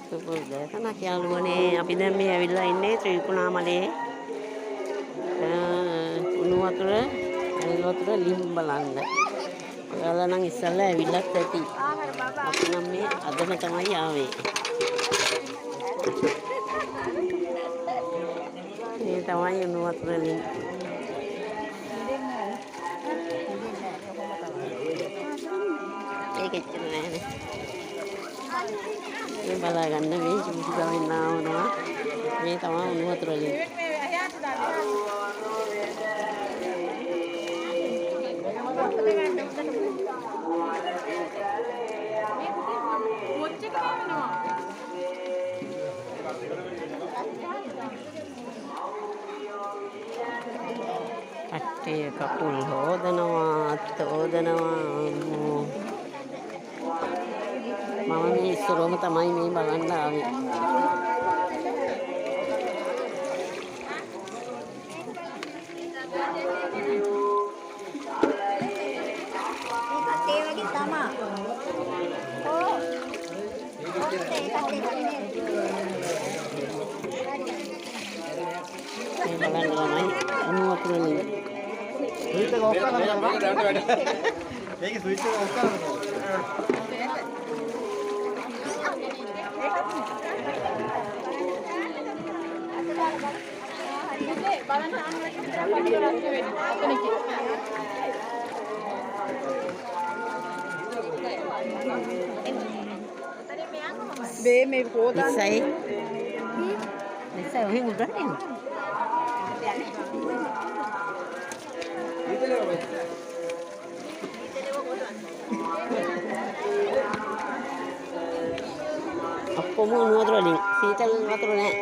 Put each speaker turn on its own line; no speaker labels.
සුපුරුදු යාළුවනේ අපි දැන් මේ ඇවිල්ලා ඉන්නේ ත්‍රිකුණාමලේ උණු වතුර ඇල් වතුර ලිම් බලන්න. ඔයාලා නම් ඉස්සල්ලා ඇවිල්ලත් ඇති. අපි නම් මේ අදම තමයි ආවේ. මේ තමයි උණු වතුර ලිම්. ඒක එච්චර නෑනේ. මේ බලා ගන්න මේ චූටි ගවෙන් ආවනවා. මේ තමයි උණු වතුර ලිම්. කට්ටිය කකුල් හොදනවා මම මේ ඉස්සරවම තමයි මේ බලන්න ආවේ. මේ බලන්න ළමයි උණු වතුර ලිම්.
ස්විච් එක ඔෆ් කරන්න බෑ. මේකේ ස්විච් එක ඔෆ් කරන්න බෑ.
Be me kodan.
Nisai ඔහි උඩට යන්න. අප්පොම උණු වතුර ලිම්. සීතල වතුර නෑ.